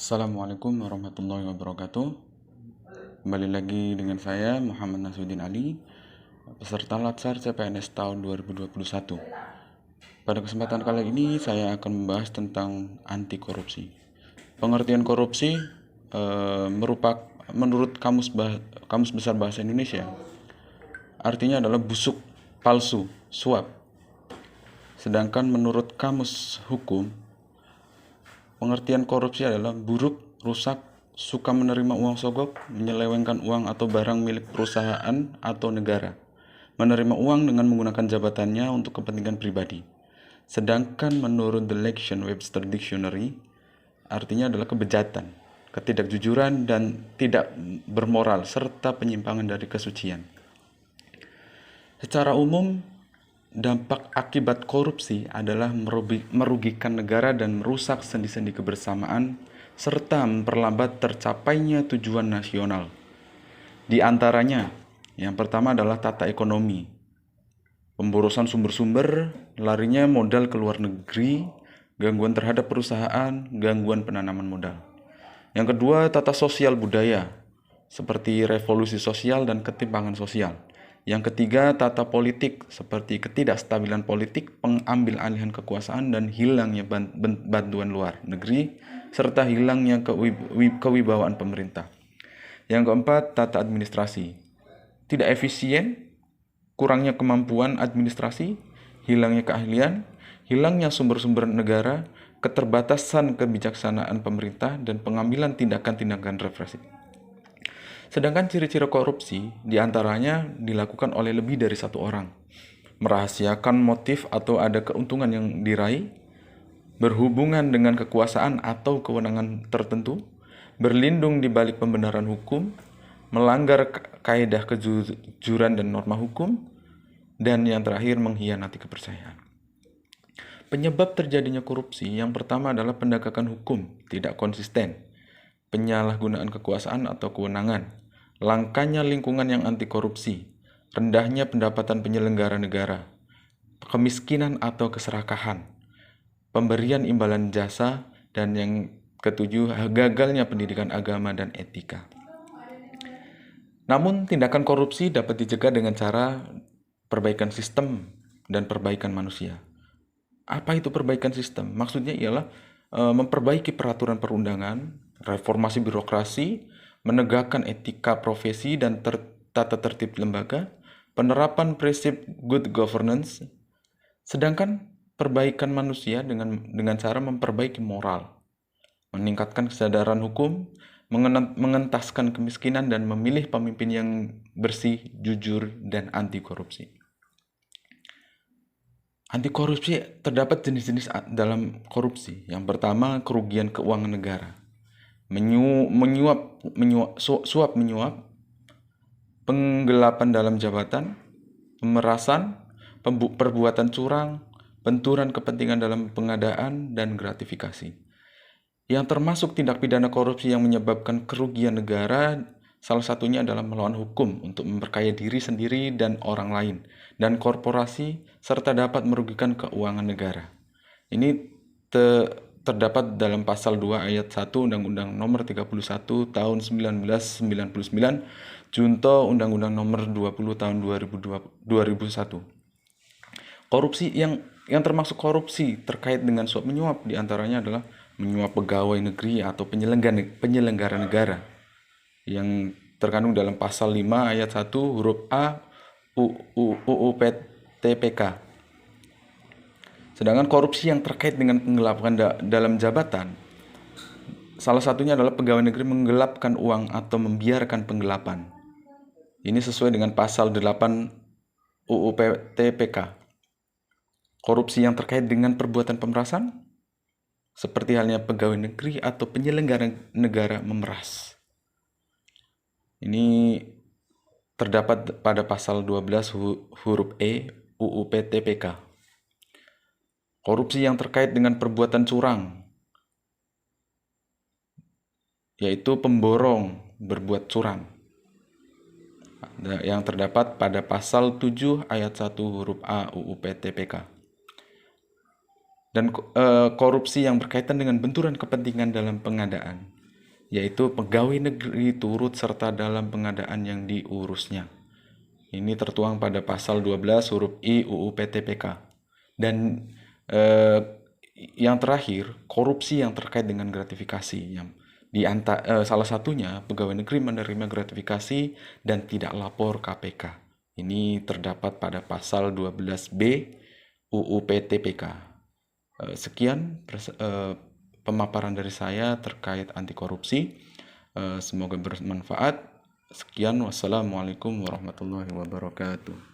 Assalamualaikum warahmatullahi wabarakatuh. Kembali lagi dengan saya Muhammad Nasruddin Ali, peserta Latsar CPNS tahun 2021. Pada kesempatan kali ini saya akan membahas tentang anti korupsi. Pengertian korupsi merupakan menurut Kamus Besar Bahasa Indonesia artinya adalah busuk, palsu, suap. Sedangkan menurut Kamus Hukum, pengertian korupsi adalah buruk, rusak, suka menerima uang sogok, menyelewengkan uang atau barang milik perusahaan atau negara, menerima uang dengan menggunakan jabatannya untuk kepentingan pribadi. Sedangkan menurut The Webster Dictionary, artinya adalah kebejatan, ketidakjujuran, dan tidak bermoral, serta penyimpangan dari kesucian. Secara umum, dampak akibat korupsi adalah merugikan negara dan merusak sendi-sendi kebersamaan, serta memperlambat tercapainya tujuan nasional. Di antaranya, yang pertama adalah tata ekonomi. Pemborosan sumber-sumber, larinya modal ke luar negeri, gangguan terhadap perusahaan, gangguan penanaman modal. Yang kedua, tata sosial budaya, seperti revolusi sosial dan ketimpangan sosial. Yang ketiga, tata politik, seperti ketidakstabilan politik, pengambil alihan kekuasaan, dan hilangnya bantuan luar negeri, serta hilangnya kewibawaan pemerintah. Yang keempat, tata administrasi. Tidak efisien, kurangnya kemampuan administrasi, hilangnya keahlian, hilangnya sumber-sumber negara, keterbatasan kebijaksanaan pemerintah, dan pengambilan tindakan-tindakan represif. Sedangkan ciri-ciri korupsi diantaranya dilakukan oleh lebih dari satu orang, merahasiakan motif atau ada keuntungan yang diraih, berhubungan dengan kekuasaan atau kewenangan tertentu, berlindung di balik pembenaran hukum, melanggar kaidah kejujuran dan norma hukum, dan yang terakhir mengkhianati kepercayaan. Penyebab terjadinya korupsi yang pertama adalah penegakan hukum tidak konsisten, penyalahgunaan kekuasaan atau kewenangan, langkanya lingkungan yang anti korupsi, rendahnya pendapatan penyelenggara negara, kemiskinan atau keserakahan, pemberian imbalan jasa, dan yang ketujuh, gagalnya pendidikan agama dan etika. Namun, tindakan korupsi dapat dicegah dengan cara perbaikan sistem dan perbaikan manusia. Apa itu perbaikan sistem? Maksudnya ialah memperbaiki peraturan perundangan, reformasi birokrasi, menegakkan etika profesi dan tata tertib lembaga, penerapan prinsip good governance. Sedangkan perbaikan manusia dengan cara memperbaiki moral, meningkatkan kesadaran hukum, mengentaskan kemiskinan, dan memilih pemimpin yang bersih, jujur, dan anti korupsi. Anti korupsi terdapat jenis-jenis dalam korupsi. Yang pertama, kerugian keuangan negara. Suap menyuap, penggelapan dalam jabatan, pemerasan, perbuatan curang, benturan kepentingan dalam pengadaan, dan gratifikasi. Yang termasuk tindak pidana korupsi yang menyebabkan kerugian negara, salah satunya adalah melawan hukum untuk memperkaya diri sendiri dan orang lain, dan korporasi, serta dapat merugikan keuangan negara. Ini terdapat dalam pasal 2 ayat 1 Undang-Undang Nomor 31 Tahun 1999, Junto Undang-Undang Nomor 20 Tahun 2001. Korupsi yang termasuk korupsi terkait dengan suap menyuap diantaranya adalah menyuap pegawai negeri atau penyelenggara negara yang terkandung dalam pasal 5 ayat 1 huruf A UU PTPK. Sedangkan korupsi yang terkait dengan penggelapan dalam jabatan, salah satunya adalah pegawai negeri menggelapkan uang atau membiarkan penggelapan. Ini sesuai dengan pasal 8 UU PTPK. Korupsi yang terkait dengan perbuatan pemerasan, seperti halnya pegawai negeri atau penyelenggara negara memeras. Ini terdapat pada pasal 12 huruf E UU PTPK. Korupsi yang terkait dengan perbuatan curang, yaitu pemborong berbuat curang, yang terdapat pada pasal 7 ayat 1 huruf A UU PTPK. Dan korupsi yang berkaitan dengan benturan kepentingan dalam pengadaan, yaitu pegawai negeri turut serta dalam pengadaan yang diurusnya. Ini tertuang pada pasal 12 huruf I UU PTPK. Dan yang terakhir, korupsi yang terkait dengan gratifikasi. Salah satunya pegawai negeri menerima gratifikasi dan tidak lapor KPK. Ini terdapat pada pasal 12B UU PTPK. Sekian pemaparan dari saya terkait anti korupsi. Semoga bermanfaat. Sekian, wassalamualaikum warahmatullahi wabarakatuh.